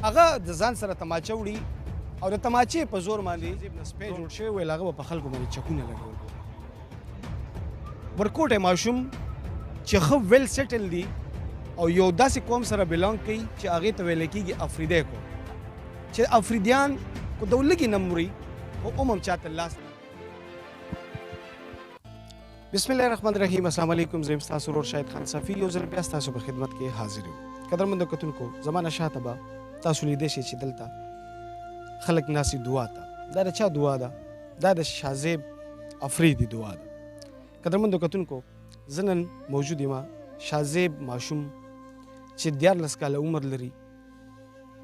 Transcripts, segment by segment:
هغه د ځان سره تماچه وړي او د تماچې په زور باندې سپی جوړ شوی ویل هغه به په خلکو باندې چکونه لګول. ورکوټی ماشوم چې ښه ویل سیټل دي او یو داسې قوم سره بلانګ کوي چې هغې ته ویلی کېږي افریدی قوم، چې افریدیان خو د لږې نه مري خو هم چاته لاس. بسم الله الرحمن الرحیم. السلام علیکم. زه یم ستاسو ورور شاهد خان صافي، یو ځل بیا ستاسو په خدمت کې حاضر یم. قدرمندو کتونکو، زما نه شاته به تاسو لیدی شئ چې دلته خلک ناسي دعا ته. دا د چا دعا ده؟ دا د شاه افریدي دعا ده. قدرمندو کتونکو، زه نن موجود یم شاه ماشوم چې 14 کاله عمر لري،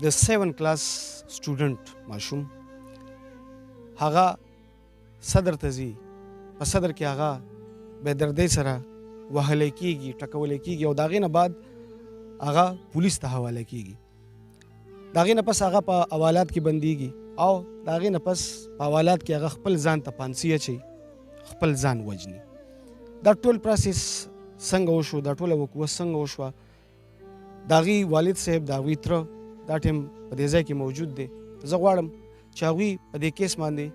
د 7 کلاس سټوډنټ ماشوم. هغه صدر ته ځي، په صدر کې هغه بې دردۍ سره وهلی کېږي، ټکولی کېږي او د هغې نه بعد هغه پولیس ته حواله کېږي. د هغې نه پس هغه په حوالات کې بندېږي او د هغې نه پس په حوالات کې هغه خپل ځان ته پانسي اچوي، خپل ځان وژني. دا ټول پروسس څنګه وشو، دا ټوله وقوع څنګه وشوه، د هغې والد صاحب، د هغوی تره دا ټیم په دې ځای کې موجود دی. زه غواړم چې هغوی په دې کیس باندې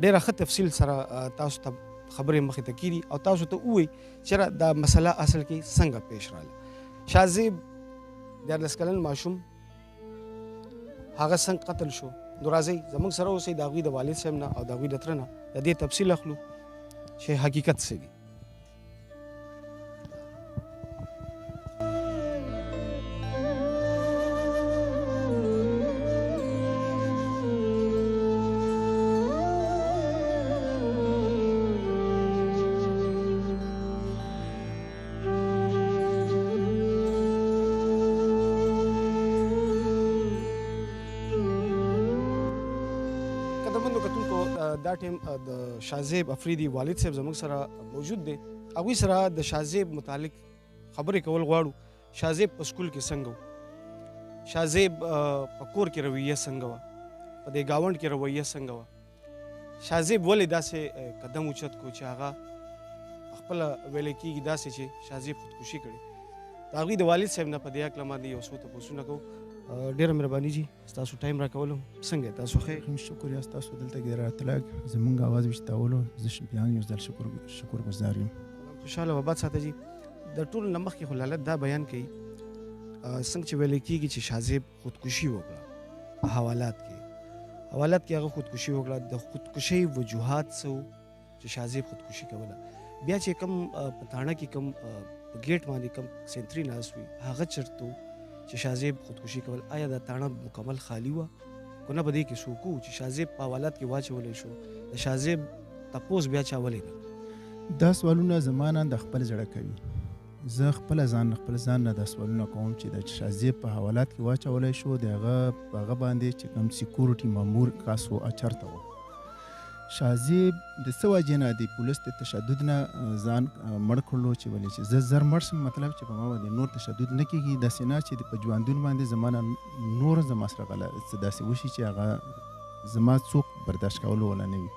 ډېره ښه تفصیل سره تاسو ته خبرې مخې ته کړي او تاسو ته ووایي چې دا مسله اصل کې څنګه پیش راغله. شاه 14 کلن ماشوم هغه څنګه قتل شو. نو راځئ زموږ سره اوسئ، د هغوی د والد صاحب نه او د هغوی د تره نه د دې تفصیل اخلو چې حقیقت څه دی. دا ټیم د شاه افریدي والد صاحب زموږ سره موجود دی. هغوی سره د شاه متعلق خبرې کول غواړو. شاه په سکول کې څنګه و، شاه په کور کې رویه څنګه وه، په دې ګاونډ کې رویه څنګه وه، شاه ولې داسې قدم اوچت کو چې هغه خپله ویلی کېږي داسې چې شاه خودکشي کړې. د هغوی د والد صاحب نه په دې هکله باندې یو څو تپوسونه کوو. ډېره مهرباني جي ستاسو ټایم راکولو. څنګه تاسو ښه؟ شکر یاست تاسو دلته کې راتلل، زموږ اواز وشتاولو. زه بیا یو ځل شکر ګزار یم. خوشحاله وباد ساته جي. د ټولو نه مخکې خو لالت دا بیان کوي څنګه چې ویلی کېږي چې شاه خودکشي وکړه. په حوالات کې هغه خودکشي وکړه. د خودکشۍ وجوهات څه وو چې شاه خودکشي کوله؟ بیا چې کوم په تاڼه کې کوم په ګیټ باندې کوم سنتري ناست وي هغه چېرته و چې شاه خودکشي کول؟ آیا دا تاڼه مکمل خالی وه که نه؟ په دې کې څوک و چې شاه په حوالات کې واچولی شو؟ د شاه تپوس بیا چا ولې نه؟ دا سوالونه زما نه د خپل زړه کوي. زه خپل ځان نه دا سوالونه کوم چې د شاه په حوالات کې واچولی شو. د هغه باندې چې کوم سیکورټي مامور کاس و چېرته و؟ شاه د څه وجې نه د پولیس د تشدد نه ځان مړ کړلو چې ولې چې زه زر مړ شم، مطلب چې په ما باندې نور تشدد نه کېږي. داسې نه چې په ژوندون باندې زما نه نور زما سره څه داسې وشي چې هغه زما څوک برداشت کولو ولا نه وي.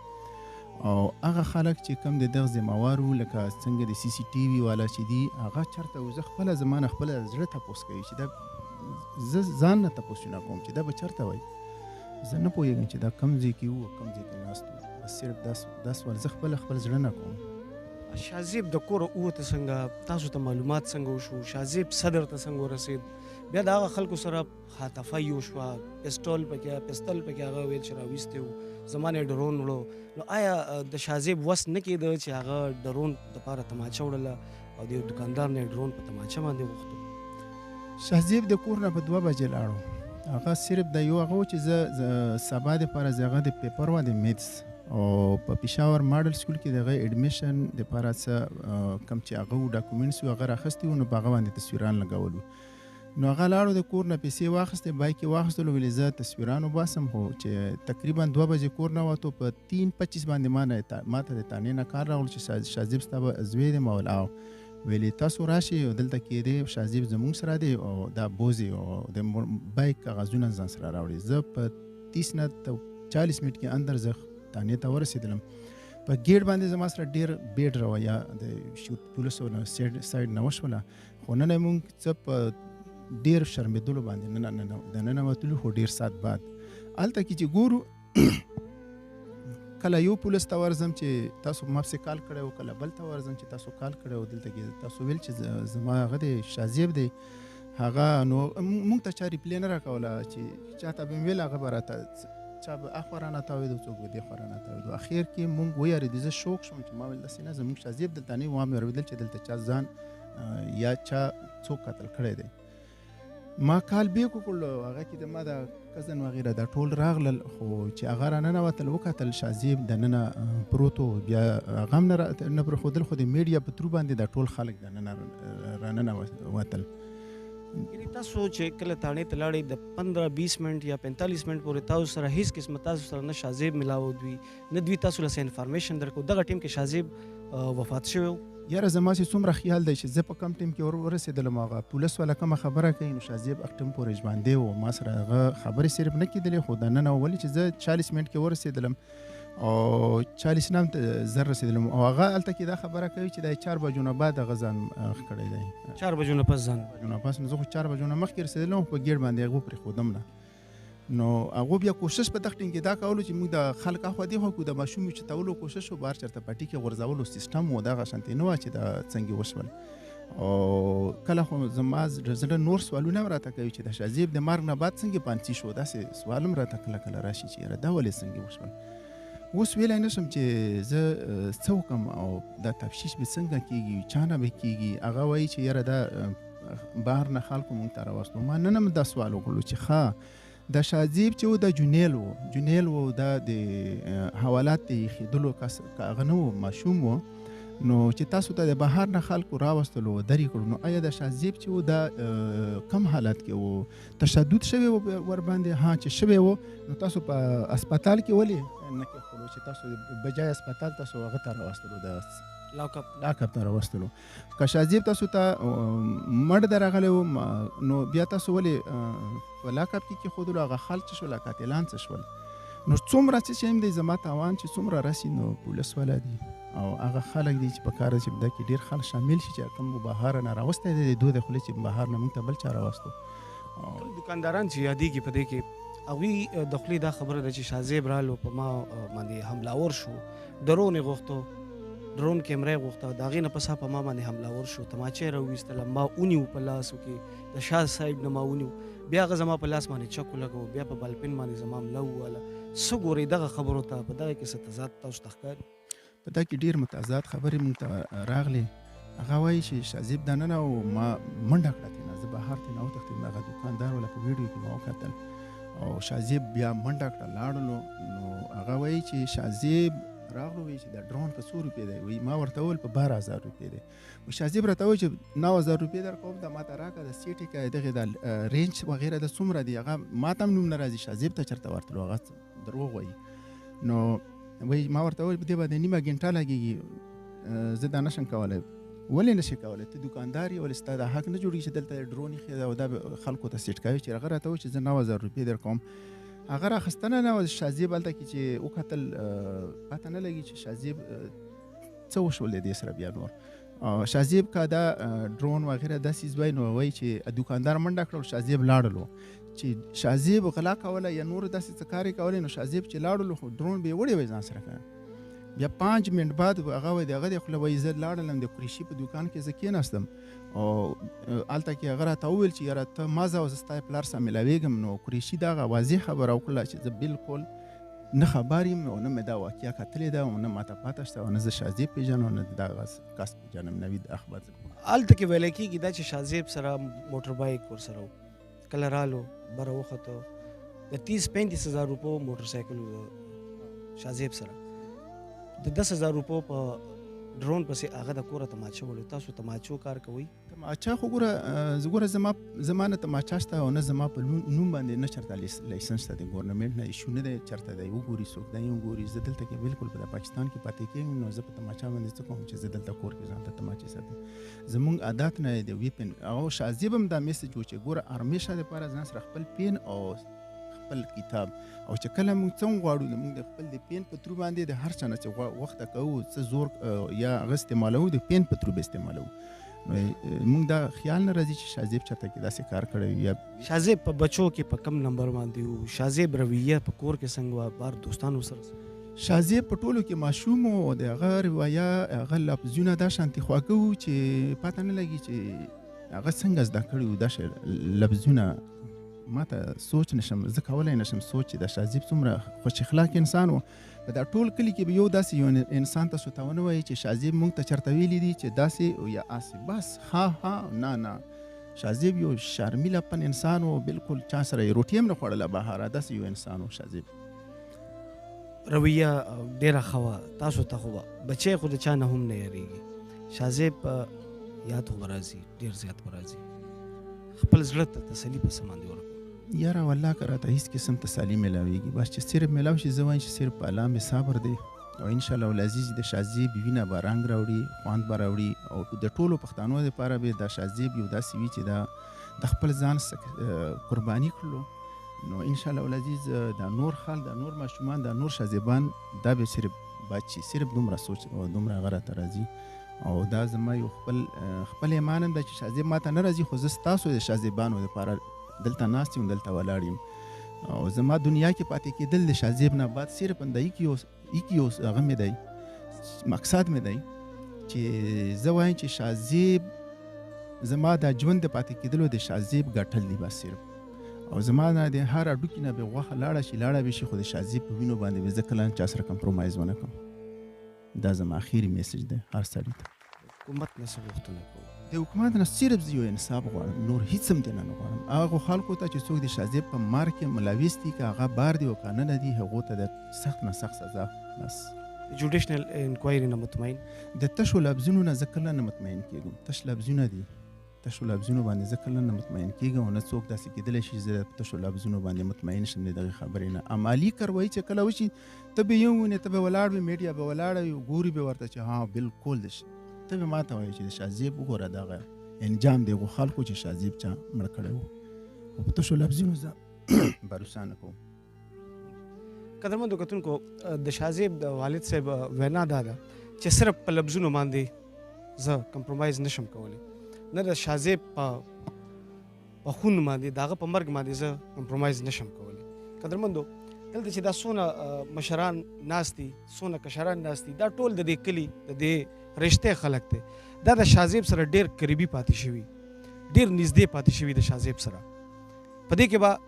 او هغه خلک چې کوم د دغه ذمهوار وو لکه څنګه د سی سی ټي وي والا چې دي هغه چېرته و؟ زه خپله زما نه خپله زړه تپوس کوي چې دا زه ځان نه تپوسونه کوم چې دا به چېرته وایي. زه نه پوهېږم چې دا کوم ځای کې وو کوم ځای کې ناست وو. صرف دا سوال زه خپل زړه نه کوم. شاه د کور ووته څنګه؟ تاسو ته معلومات څنګه وشو؟ شاه صدر ته څنګه ورسېد؟ بیا د هغه خلکو سره خطافۍ وشوه، پستل پکې هغه ویل چې راویستی و، زما نه یې ډرون وړو. نو آیا د شاه وس نه کېده چې هغه ډرون دپاره تماچه وړله او د یو دوکاندار نه یې ډرون په تماچه باندې غوښتو؟ شاه د کور نه په 2 بجې لاړو. هغه صرف د یو هغه و چې زه سبا دپاره زه هغه د پیپر و د میتس او په پېښور ماډل سکول کې د هغه اډمیشن دپاره څه کوم چې هغه ډاکومنټس وو هغه راخیستي وو، نو په هغه باندې تصویران لګولو. نو هغه لاړو د کور نه پیسې واخیستې، بایک یې واخیستلو، ویلې زه تصویران وباسم. خو چې تقریبا 2 بجې کور نه وتو، په 3:25 باندې ما ته د تانې نه کار راغلو چې شاه ستا به زوی دی. ما ویل او ویلې تاسو راشئ دلته کېدی شاه زموږ سره دی او دا بوزي او د بایک کاغذونه ځان سره راوړي. زه په 30 نه 40 منټ کې اندر زه تانې ته ورسېدلم. په ګیټ باندې زما سره ډېر بیډ رویه د پولیسو نه سایډ نه وشوله. خو نن یې مونږ څه په ډېر شرمېدلو باندې د ننوتلو خو ډېر ساعت بعد هلته کې چې ګورو کله یو پولیس ته ورځم چې تاسو ما پسې کال کړی و، کله بل ته ورځم چې تاسو کال کړی و، دلته کې تاسو ویل چې زما هغه دی شازیب دی هغه نو موږ ته چا ریپلی نه راکوله چې چا ته به مې ویل هغه به راته چا به اخوا رانه تاوېدو څوک به دېخوا رانه تاوېدو. اخر کې موږ ویارېدو زه شوق شوم چې ما ویل داسې نه زموږ شازیب دلته نه وي، ما مې اورېدل چې دلته چا ځان یا چا څوک قتل کړی دی. ما کال بیک وکړلو هغه کې د ما د کزن وغیره دا ټول راغلل، خو چې هغه راننوتل وکتل شازیب دننه پروت و، بیا هغه هم نه پرېښودل خو د میډیا په ترو باندې دا ټول خلک دننه راننوتل. یعنې تاسو چې کله تاڼې ته لاړئ د 15-20 منټ یا 45 منټ پورې تاسو سره هیڅ قسمه تاسو سره نه شازیب ملاود وي نه دوی تاسو له څه انفارمیشن درکړو دغه ټیم کې شازیب وفات شوی و؟ یاره زما چې څومره خیال دی چې زه په کم ټیم کې ورسېدلم هغه پولیس والا کومه خبره کوي نو شازیب هغه ټیم پورې ژوندی و، ما سره هغه خبرې صرف نه کېدلې خو دننه ولې چې زه 40 منټ کې ورسېدلم او 40 نام زر رسېدلم او هغه هلته کې دا خبره کوي چې دا 4 بجو نه بعد هغه ځان کړی دی 4 بجو نه پس ځان پس نو زه خو 4 بجو نه مخکې رسېدلم په ګیټ باندې هغه پرېښودم نه نو هغه بیا کوشش په دغه ټیم کې دا کولو چې موږ د خلک اخوا دېخوا کړو د ماشوم چتولو کوشش و بهر چېرته پټي کې غورځولو سیسټم و دغه شانتې نه وه چې دا څنګه وشول او کله خو زما زړه نور سوالونه هم راته کوي چې د شازیب د مرګ نه بعد څنګه پانسي شو داسې سوال هم راته کله کله راشي چې یاره دا ولې څنګه وشول. اوس ویلی نه شم چې زه څه وکړم او دا تفتیش به څنګه کېږي چا نه به کېږي. هغه وایي چې یاره دا بهر نه خلکو موږ ته راوستو. ما نن هم دا سوال وکړلو چې ښه د شازیب چې و د جونیل و دا د حوالات د ایښېدلو کس هغه نه و ماشوم و نو چې تاسو ته د بهر نه خلکو راوستلو درې کړو نو آیا د شازیب چې و دا کم حالت کې و تشدد شوی و ورباندې ها چې شوی و نو تاسو په اسپتال کې ولې نه کېښودلو چې تاسو بجای اسپتال تاسو هغه ته راوستلو د لاکاپ ته راوستلو که شازیب تاسو ته مړ درغلی و نو بیا تاسو ولې په لاکاپ کې کېښودلو هغه خلک څه شول قاتلان څه شول نو څومره چې هم دی زما تاوان چې څومره رسي نو پولیس والا دي او هغه خلک دي چې په کار چې په ده کې ډېر خلک شامل شي چې کوم بهاره نه راوستی دی د دوی د خولې چې بهر نه موږ ته بل چا راوستو. دکانداران چې یادېږي په دې کې هغوی د خولې دا خبره ده چې شازیب رالو په ما باندې حملاور شو ډرون یې غوښتو ډرون کیمره یې غوښته د هغې نه پس په ما باندې حملاور شو تماچه یې راوویستله ما ونیو په لاسو کې د شاه صاحب نه ما ونیو بیا هغه زما په لاس باندې چک ولګو بیا په بالپن باندې زما مله وواله څه ګورئ دغه خبرو ته په دغه کې څه تضاد تاسو ته ښکاري؟ په دا کې ډېر متضاد خبرې موږ ته راغلې. هغه وایي چې شازیب دننه او ما منډه کړه تېنه زه بهر تېنه وتښتېدم هغه دوکاندار والا په ویډیو کې ما وکتل او شازیب بیا منډه کړه لاړلو نو هغه وایي چې شازیب راغلو وایي چې دا ډرون په 100 روپۍ دی وایي ما ورته وویل په 12000 روپۍ دی وایي شازیب راته وایي چې 9000 روپۍ درکوم دا ماته راکړه د سیټې که دغې د رینج وغیره د څومره دی هغه ما ته هم نوم نه راځي شازیب ته چېرته ورتلو هغه دروغ وایي نو وایي ما ورته وویل په دې باندې نیمه ګنټه لګېږي زه دا نشم کولی ولې نشي کولی ته دوکاندار یې ولې ستا دا حق نه جوړېږي چې دلته ډرون ایښی ده او دا خلکو ته سیټ کوي چې هغه راته وایي چې زه 9000 روپۍ درکوم هغه راخیستنه نه وه شازیب هلته کې چې وکتل پته نه لګي چې شازیب څه وشول د دې سره بیا نور شازیب که دا ډرون وغیره دا څیز وایي نو وایي چې دوکاندار منډه کړل شازیب لاړلو چې شازیب غلا کوله یا نور داسې څه کار یې کولی نو شازیب چې لاړلو خو ډرون به یې وړی وی ځان سره کړی بیا 5 منټ بعد هغه وایي د هغه د خوله وایي زه لاړلم د قریشي په دوکان کې زه کېناستم او هلته کې هغه راته وویل چې یاره ته ما ځه او زه ستا پلار سره ملاوېږم نو قریشي دغه واضح خبره وکړله چې زه بالکل نه خبر یم او نه مې دا واقعه کتلې ده او نه ماته پاته شته او نه زه شازیب پېژنم او نه دغه کس پېژنم نوید اخبار هلته کې ویلی کېږي دا چې شازیب سره موټر بایک ورسره و کله رالو بره وخته د 30-35 هزار روپو موټر سایکل و شازیب سره د 10,000 روپو په ډرون پسې هغه د کوره تماچه وړو تاسو تماچو کار کوئ؟ تماچه خو ګوره زما نه تماچه شته او نه زما په نوم باندې نه چېرته لایسنس شته د ګورنمنټ نه ایشو نه دی چېرته دی وګوري څوک دی وګوري زه دلته کې بالکل په پاکستان کې پاتې کېږم نو زه په تماچه باندې څه کوم چې زه دلته کور کې ځان ته تماچې ساتم زموږ عادت نه دی د ویپن او شازیب هم دا میسج و چې ګوره همیشه دپاره ځان سره خپل پین او خپل کتاب او چې کله موږ څه غواړو موږ د خپل د پین په ترو باندې د هر چا نه چې وخته کوو څه زور یا هغه استعمالوو د پین په ترو به استعمالوو نو موږ دا خیال نه راځي چې شاه زیب چېرته کې داسې کار کړی وي یا شاه زیب په بچو کې په کم نمبر باندې وو؟ شاه زیب رویه په کور کې څنګه وه؟ بار دوستانو سره شاه زیب په ټولو کې ماشوم و، د هغه روایه هغه لفظونه دا شانتې خواږه وو چې پته نه لګي چې هغه څنګه زده کړي وو. دا لفظونه ما ته سوچ نشم، زه کولی نشم سوچ چې د شاه زیب څومره خوش اخلاق انسان و. په دا ټول کلي کې به یو داسې یو انسان تاسو ته ونه وایي چې شاه زیب موږ ته چېرته ویلي دي چې داسې یا اسې بس ها نه شاه زیب یو شرمیله پن انسان و، بلکل چا سره یې روټۍ هم نه خوړله بهاره، داسې یو انسان و شاه زیب. رویه ډیره ښه وه. تاسو ته خو به بچی خو د چا نه هم نه یېرېږي. شاه زیب یاد خو به راځي، ډېر زیات به راځي. خپل زړه ته تسلي په څه باندې ورکړو؟ یاره والله که راته هېڅ قسم تسالي میلاویږي، بس چې صرف میلاو شي زه وایم چې صرف په الله مې صبر دی او انشاءالله العزیز د شاه زیب وینه به رنګ راوړي، خوند به راوړي او د ټولو پښتنو دپاره به د شاه زیب یو داسې وي چې دا د خپل ځان قرباني کړلو. نو انشاءالله العزیز دا نور خلک، دا نور ماشومان، دا نور شاه زیبان دا به صرف بچ شي، صرف دومره سوچ او دومره هغه راته راځي او دا زما یو خپل ایمان هم ده چې شاه زیب ماته نه راځي، خو زه ستاسو د شاه زیبانو دپاره دلته ناست یم، دلته ولاړ یم او زما دنیا کې پاتې کېدل د شاه زیب نه بعد صرف یک یو هغه مې دی، مقصد مې دی چې زه وایم چې شاه زیب زما د ژوند د پاتې کېدلو د شاه زیب ګټل دي بس صرف. او زما نه د هر هډوکي نه به غوښه لاړه به شي، خو د شاه زیب په وینو باندې به زه کله چا سره کمپرومایز ونه کړم. دا زما اخري میسج دی هر سړي ته. حکومت نه څه غوښتنه کوو؟ د حکومت نه صرف زه یو انصاف غواړم، نور هیڅ هم دې نه غواړم. هغو خلکو ته چې څوک د شاه زیب په مار کې ملوث دي، که هغه بار دي او که نه دي، هغو ته د سخت نه سخت سزا بس. جوډیشنل انکوایري نه مطمئن؟ د تشو لفظونو نه زه کله نه مطمئن کېږم. تش لفظونه دي، تشو لفظونو باندې زه کله نه مطمئن کېږم او نه څوک داسې کېدلی شي زه په تشو لفظونو باندې مطمئن شم د دغې خبرې نه. عملي کاروایي چې کله وشي ته به یې ووینې، ته به ولاړ وي، میډیا به ولاړه وي، ګوري به ورته چې ها بلکل ته به ما ته وایي چې د شاه زیب وګوره دغه انجام د هغو خلکو چې شاه زیب چا مړ کړی و، خو په تشو لفظونو زه بروسه نه کوم. قدرمندو کتونکو، د شاه زیب د والد صاحب وینا دا ده چې صرف په لفظونو باندې زه کمپرومایز نشم کولی، نه د شاه زیب په خون باندې، د هغه په مرګ باندې زه کمپرومایز نشم کولی. قدرمندو، دلته چې دا څونه مشران ناست دي، څونه کشران ناست دي، دا ټول د دې کلي د دې رشتې خلک دی، دا د شاه زیب سره ډېر قریبي پاتې شوي، ډېر نږدې پاتې شوي د شاه زیب سره. په دې کې به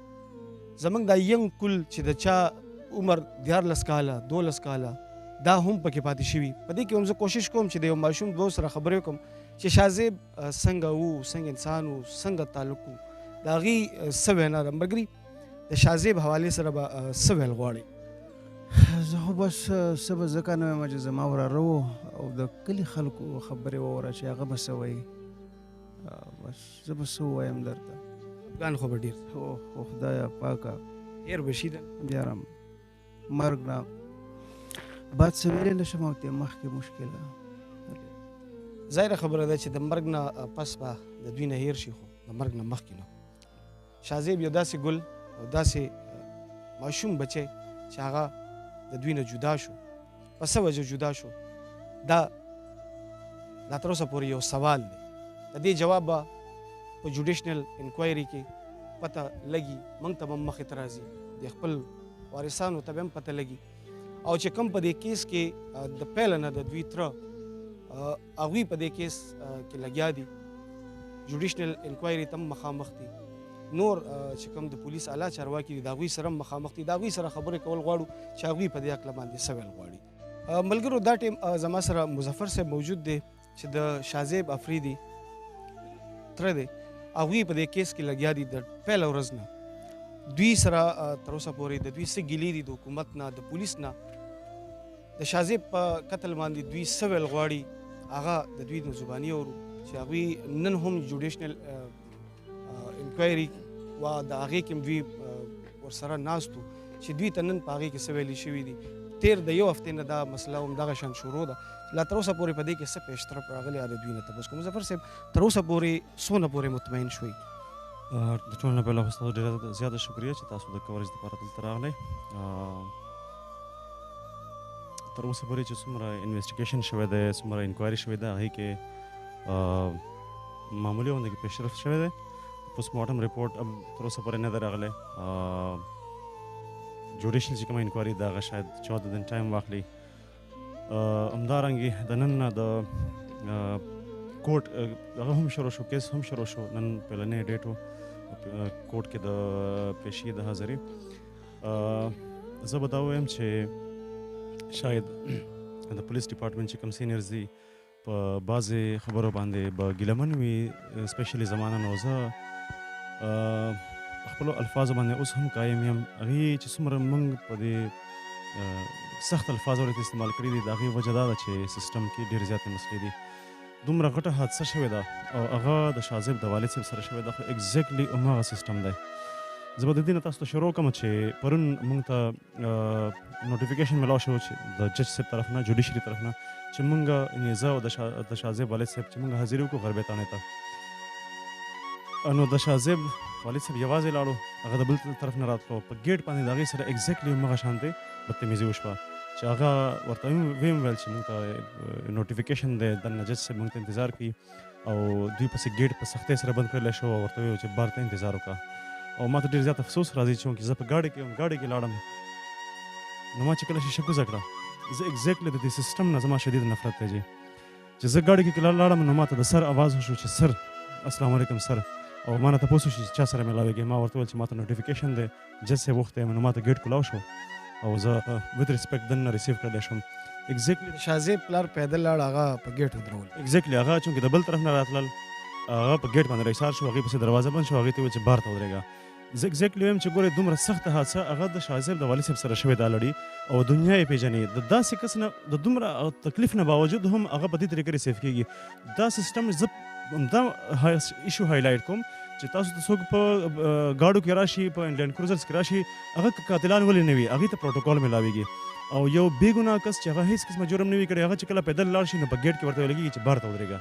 زموږ دا ینګ کل چې د چا عمر 14 کاله 12 کاله دا هم پکې پاتې شوي. په دې کې هم زه کوشش کوم چې د یو ماشوم دوست سره خبرې وکړم چې شاه زیب څنګه وو، څنګه انسان وو، څنګه تعلق وو، د هغې څه وینا ده. مګري د شاه زیب حوالې سره به څه ویل غواړئ؟ زه خو بس څه به ځکه نه وایم چې زما وراره و او د کلي خلکو خبرې واوره چې هغه به څه وایي، بس زه به څه ووایم درته. افغان خو به ډېر خو خدایه پاکه هېر به شي ده بیا را مرګ نه بعد څه ویلی نه شم او ترې مخکې مشکله. ظاهره خبره ده چې د مرګ نه پس به د دوی نه هېر شي، خو د مرګ نه مخکې نه. شاه زیب یو داسې ګل او داسې ماشوم بچی چې هغه د دوی نه جدا شو. په څه وجه جدا شو؟ دا لا تر اوسه پورې یو سوال دی. د دې جواب به په جوډیشنل انکوایري کې پته لګي، موږ ته به هم مخې ته راځي، د خپل وارثانو ته به هم پته لګي. او چې کوم په دې کیس کې د پیله نه د دوی تره هغوی په دې کیس کې لګیا دي، جوډیشنل انکوایري ته هم مخامخ دي، نور چې کوم د پولیس اعلی چارواکي دي د هغوی سره هم مخامخ دي، د هغوی سره خبرې کول غواړو چې هغوی په دې هکله باندې څه ویل غواړي. ملګرو، دا ټیم زما سره مظفر صاحب موجود دی چې د شاه زیب افریدي تره دی، هغوی په دې کیس کې لګیا دي د پیله ورځ نه. دوی سره تر اوسه پورې د دوی څه ګیلې دي د حکومت نه، د پولیس نه، د شاه زیب په قتل باندې دوی څه ویل غواړي، هغه د دوی د زباني اورو چې هغوی نن هم جوډیشنل انکوایري وه د هغې کې هم دوی ورسره ناست وو چې دوی ته نن په هغې کې څه ویلي شوي دي. تیر د یو هفتې نه دا مسله هم دغه شان شروع ده، لا تر اوسه پورې په دې کې څه پیشترف راغلی د دوی نه تپوس کوم. مظفر صاحب، تر اوسه پورې څونه پورې مطمئن شوئ؟ د ټولو نه بله خو ستاسو ډېره زیاته شکریه چې تاسو د کوریج دپاره دلته راغلی. تر اوسه پورې چې څومره انویسټیګیشن شوی دی، څومره انکوایري شوې ده، هغې کې معمولی غونډه کې پیشرفت شوی دی. پوسټ مارټم ریپورټ تر اوسه پورې نه دی راغلی. جوډیشل چې کومه انکوایري ده هغه شاید 14 دن ټایم واخلي. همدارنګې د نن نه د کوټ هغه هم شروع شو، کیس هم شروع شو. نن پهلنی ډیټ و کوټ کې د پیشي د حاضري. زه به دا ووایم چې شاید د پولیس ډپارټمنټ چې کوم سینیرز دي په بعضې خبرو باندې به ګیلمن وي، سپیشلي زما نه. نو زه خپلو الفاظو باندې اوس هم قایم یم. هغې چې څومره موږ په دې سخت الفاظ ورته استعمال کړي دي، د هغې وجه دا ده چې سیسټم کې ډېرې زیاتې مسلې دي. دومره غټه حادثه شوې ده او هغه د شاه زیب د والد صاحب سره شوې ده، خو اګزیکټلي هماغه سیسټم دی. زه به د دې نه تاسو ته شروع کوم چې پرون موږ ته نوټیفیکیشن ملاو شو چې د جج صاحب طرف نه، جوډیشري طرف نه، چې موږ زه او د شاه زیب والد صاحب چې موږ حاضري وکړو غربي تانې ته. نو د شاه زیب والد صاحب یوازې لاړو، هغه د بل طرف نه راتلو. په ګیټ باندې د هغې سره اګزیکټلي هماغه شانتې بدتمیزي وشوه چې هغه ورته ویم ویل چې موږ ته نوټیفیکیشن دی، دننه جج صاحب موږ ته انتظار کوي او دوی پسې ګیټ په سختۍ سره بند کړلی شو او ورته ویل چې بار ته انتظار وکړه. او ما ته ډېر زیات افسوس راځي چې زه په ګاډۍ کې لاړم. نو ما چې کله شیشه کوزه کړه، زه اګزیکټلي د دې سیسټم نه زما شدید نفرت دی چې زه ګاډۍ کې لاړم. نو ما ته د سر آواز وشو چې سر السلام علیکم سر، او ما نه تپوس وشو چې چا سره ملاویږي. ما ورته وویل چې ما ته نوټیفیکیشن دی، جج صاحب وخت یم. نو ما ته ګیټ کولاو شو او زه وذ ریسپیکټ دننه ریسیو کړلی شم. اګزیکټلي شاه زیب پلار پیدل لاړ، هغه په ګیټ ودرول. اګزیکټلي هغه چونکې د بل طرف نه راتلل، هغه په ګیټ باندې رایسار شو، هغې پسې دروازه بند شو، هغې ته وویل چې بار ته ودرېږه. زه اګزیکټلي وایم چې ګورې دومره سخته حادثه هغه د شاه زیب د والد صاحب سره شوې ده الرډي، او دنیا یې پېژني. د داسې کس نه د دومره تکلیف نه باوجود هم هغه په دې طریقې ریسیو کېږي. دا سیسټم زه همدا ایشو هایلایټ کوم چې تاسو ته څوک په ګاډو کې راشي، په لینډ کروزرز کې راشي، هغه قاتلان ولې نه وي، هغې ته پروټوکول ملاویږي. او یو بې ګناه کس چې هغه هېڅ قسمه جرم نه وي کړی، هغه چې کله پیدل لاړ شي نو په ګیټ کې ورته ویل کېږي چې بار ته ودرېږه.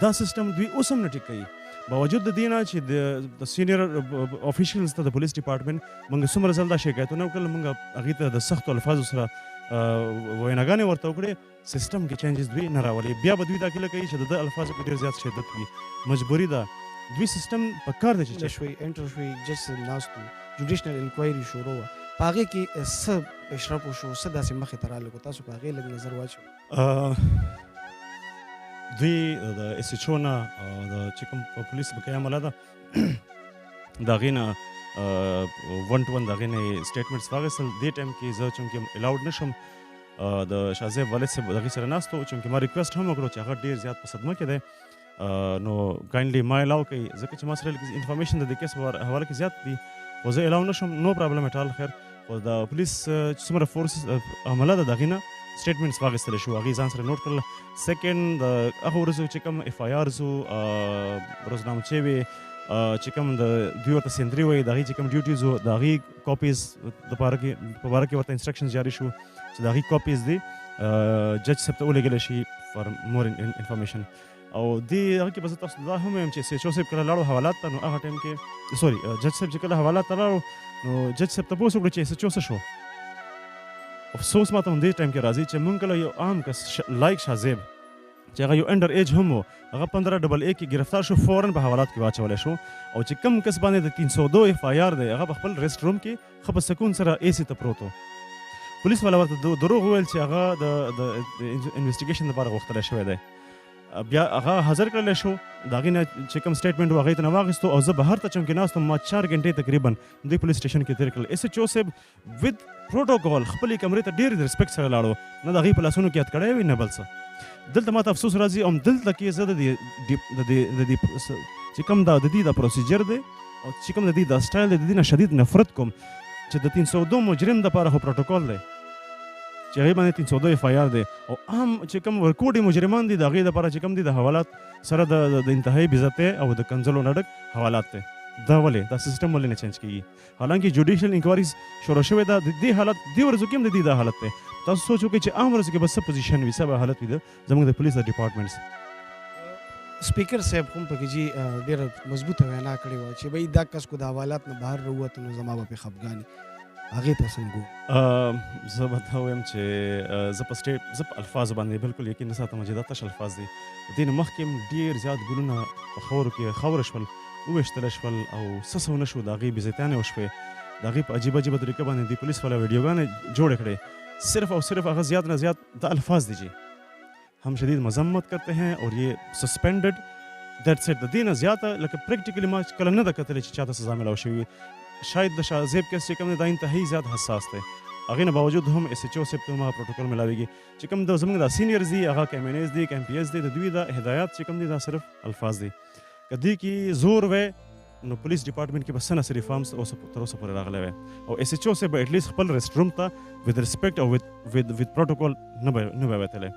دا سیسټم دوی اوس هم نه ټیک کوي. باوجود د دې نه چې د سینیئر افیشلز ته د پولیس ډپارټمنټ موږ څومره ځل دا شکایتونه وکړل، موږ هغې ته د سختو الفاظو سره ویناګانې ورته وکړې، سیسټم کې چینجز دوی نه راولي. بیا به دوی دا کله کوي چې د الفاظو کې ډېر زیات شدت وي. مجبوري ده، دوی سیسټم په کار دی چې انټر شوي، جج صاحب ناست و، جوډیشنل انکوایري شروع وه. په هغې کې څه اشراف وشو، څه داسې مخې ته راغلل؟ تاسو په هغې لږ نظر واچوئ. دوی د اس ایچ او نه د چې کوم پولیس بقیه عمله ده د هغې نه 1 to 1 د هغې نه یې سټیټمنټس واخیستل. دې ټایم کې زه چونکې الاؤډ نه شم، د شاه زیب والد صاحب د هغې سره ناست و، چونکې ما ریکویسټ هم وکړو چې هغه ډېر زیات په صدمه کې دی، نو کاینډلي ما الاو کوي، ځکه چې ما سره انفارمیشن د دې کیس په حواله کې زیات دي، خو زه الاو نه شم. نو پرابلم اټ آل. خیر، خو د پولیس چې څومره فورسز عمله ده د هغې نه سټیټمنټس واخیستلی شو، هغې ځان سره نوټ کړل. سیکنډ د هغه ورځو چې کوم اف آی آرز وو، روزنامچې وې، چې کوم د دوی ورته سندري وایي، د هغې چې کوم ډیوټیز وو، د هغې کاپیز په باره کې ورته انسټرکشنز جاري شو چې د هغې کاپیز دي جج صاحب ته ولېږلی شي فار مور انفارمیشن. او دې هغه کې به زه تاسو ته دا هم وایم چې ایس ایچ او صاحب کله لاړو حوالات ته، نو هغه ټایم کې سوري جج صاحب چې کله حوالات ته لاړو، نو جج صاحب تپوس وکړو چې ایس ایچ او څه شو. افسوس ماته هم دې ټایم کې راځي چې موږ کله یو عام کس لایک شاه زیب چې هغه یو انډر ایج هم و، هغه 15AA کې گرفتار شو، فوراً په حوالات کې واچولی شو. او چې کوم کس باندې د 302 اف آی آر دی، هغه په خپل ریسټ روم کې ښه په سکون سره اے سی ته پروت و. پولیس والا ورته دروغ وویل چې هغه د انویسټیګیشن لپاره غوښتلی شوی دی. بیا هغه حاضر کړلی شو، د هغې نه چې کوم سټیټمنټ و هغې ته نه واخیستو، او زه بهر ته چونکې ناست وم، ما 4 غنټې تقریبا دوی پولیس سټیشن کې تېر کړل. ایس ایچ او صاحب وذ پروټوکول خپلې کمرې ته ډېر رسپیکټ سره لاړو، نه د هغې په لاسونو کې هتکړی وي نه بل څه. دلته ماته افسوس راځي، او دلته کې زه د دې چې کوم د دې دا پروسیجر دی او چې کوم د دې دا سټایل دی، د دې نه شدید نفرت کوم چې د 302 مجرم دپاره خو پروټوکول دی چې هغې باندې 302 اف آی آر دی، او عام چې کوم ورکوډي مجرمان دي د هغې دپاره چې کوم دي د حوالات سره د انتهایي بېعزتۍ او د کنځلو نه ډک حوالات دی. دا ولې دا سیسټم ولې نه چینج کېږي؟ حالانکې جوډیشل انکوایریز شروع شوې ده، د دې حالت دې ورځو کې هم د دې دا حالت دی. تاسو سوچ وکړئ چې عام ورځو کې به څه پوزیشن وي، څه به حالت وي زموږ د پولیس د ډپارټمنټس. سپیکر صاحب هم پکې جی ډېره مضبوطه وینا کړې وه چې بھئی دا کس کو د حوالات نه بهر راووت نو زما به پرې خفګان وي. هغې ته څنګه زه به دا ووایم چې زه په الفاظو باندې بالکل یقین نه ساتم چې دا تش الفاظ دي. د دې نه مخکې هم ډېر زیات ګلونه په خاورو کې خاوره شول، وویشتلی شول او څه څه ونه شو، د هغې بېزیتیانې وشوې، د هغې په عجیبه عجیبه طریقه باندې د پولیس والا ویډیوګانې جوړې کړې. صرف اور صرف هغه زیات نه زیات دا الفاظ دي جی، हम शदीद मजम्मत करते हैं और ये सस्पेंडेड दैट्स इट. د دې نه زیاته لکه پریکټیکلی ما کله نه ده کتلې چې چاته سزا میلاو شوې. شاید د شاه زیب کیس چې کوم دی دا انتهایی زیات حساس دی، هغې نه باوجود هم ایس ایچ او صاحب ته هم هغه پروټوکول میلاویږي چې کوم د زموږ دا سینیرز دي، هغه که ایم این ایز دي، که ایم پی ایس دي، د دوی دا هدایات چې کوم دي دا صرف الفاظ دي. که دوی کې زور وی نو پولیس ډپارټمنټ کې به څه نه صرف تر اوسه پورې راغلی وی، او ایس ایچ او صاحب به ایټلیست خپل ریسټ روم ته ود ریسپیکټ او ود پروټوکول نه به وتلی.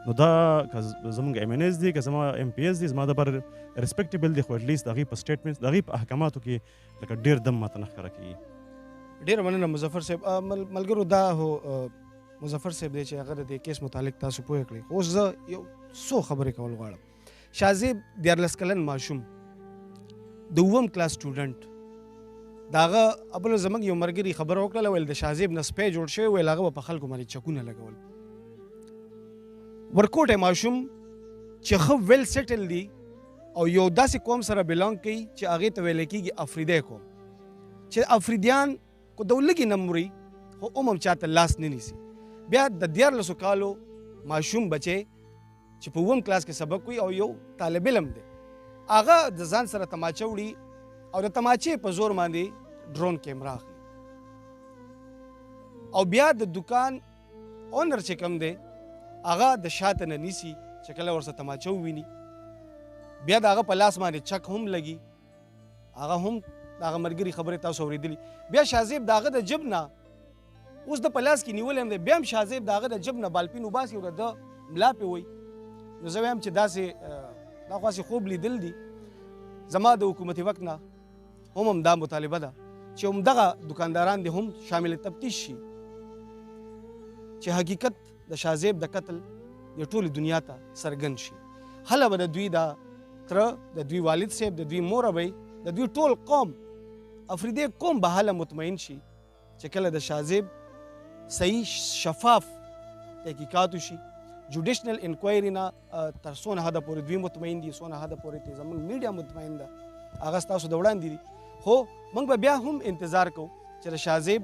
نو دا که زموږ ایم این ایس دي، که زما ایم پی ایس دي، زما دپاره ریسپیکټیبل دي، خو ایټلیست د هغې په سټیټمنټ د هغې په احکاماتو کې لکه ډېر دم ماته نه ښکاره کېږي. ډېره مننه مظفر صاحب. ملګرو دا هو مظفر صاحب دی چې هغه د دې کیس متعلق تاسو پوه کړئ. اوس زه یو څو خبرې کول غواړم. شاه زیب 14 کلن ماشوم د 9م کلاس سټوډنټ د هغه ابل زموږ یو ملګري خبره وکړله، ویل د شاه زیب نه سپی جوړ شوی، ویل هغه به په خلکو باندې چکونه لګول. ورکوټی ماشوم چې ښه ویل سیټل دی او یو داسې قوم سره بلانګ کوي چې هغې ته ویلی کېږي افریدی قوم، چې افریدیان کو د لږې نه مري خو هم چاته لاس نه نیسي. بیا د 14 کالو ماشوم بچی چې په 9م کلاس کې سبق کوي او یو طالب علم دی، هغه د ځان سره تماچه وړي او د تماچې په زور باندې ډرون کیمرا اخلي او بیا د دکان اونر چې کوم دی هغه د شاته نه نیسي چې کله ورسره تماچه وویني، بیا د هغه په لاس باندې چک هم لګي. هغه هم د هغه ملګري خبرې تاسو اورېدلي. بیا شاه زیب د هغه د جب نه اوس د په لاس کې نیولی هم دی، بیا هم شاه زیب د هغه د جب نه بالپین وباسي او د ده ملا پې وایي. نو زه وایم چې داسې دا خو خوب لیدل دي. زما د حکومتي وخت نه هم دا مطالبه ده چې همدغه دکانداران دې هم شامل تفتیش شي چې حقیقت د شاه زیب د قتل د ټولې دنیا ته څرګند شي. هله به د دوی دا تره، د دوی والد صاحب، د دوی موربی، د دوی ټول قوم افریدی قوم به هله مطمئن شي چې کله د شاه زیب صحیح شفاف تحقیقات وشي. جوډیشنل انکوایري نه تر څونه حده پورې دوی مطمئن دي، څونه حده پورې چې زموږ میډیا مطمئن ده، هغه ستاسو د وړاندې دي. خو موږ به بیا هم انتظار کوو چې د شاه زیب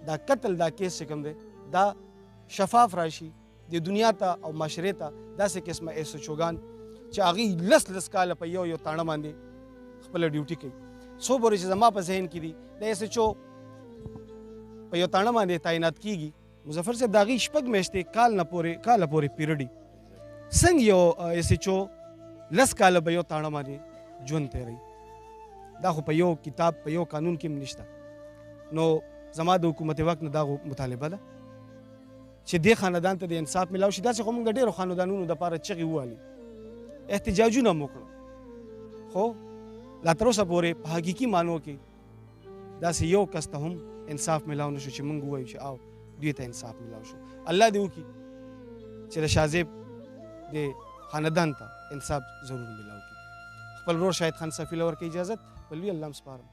دا قتل دا کیس چې کوم دی دا شفاف راشي د دنیا ته او معاشرې ته. داسې قسمه ایس ایچ اوګان چې هغوی لس کاله په یو تاڼه باندې خپله ډیوټي کوي. څو پورې چې زما په ذهن کې دي د ایس ایچ او په یو تاڼه باندې تعینات کیږي، مظفر صاحب د هغې 6 میاشتې کاله پورې پیریډي څنګه یو ایس ایچ او 10 کاله په یو تاڼه باندې ژوند تېروي. دا خو په یو کتاب په یو قانون کې هم نشته. نو زما د حکومت وخت نه دا مطالبه ده چې دې خاندان ته د انصاف ملاو شي. داسې خو موږ د ډېرو خاندانونو دپاره چغې ووالي، احتجاجونه مو کړو، خو لا تر اوسه پورې په حقیقي معنو کې داسې یو کس ته هم انصاف ملاو نه شو چې موږ ووایو چې او دوی ته انصاف ملاو شو. الله دې وکړي چې د شاه زیب د خاندان ته انصاف ضرور ملاو کړي. خپل ورور شاهد خان صفي له ورکړي اجازت، په لوی الله م سپارم.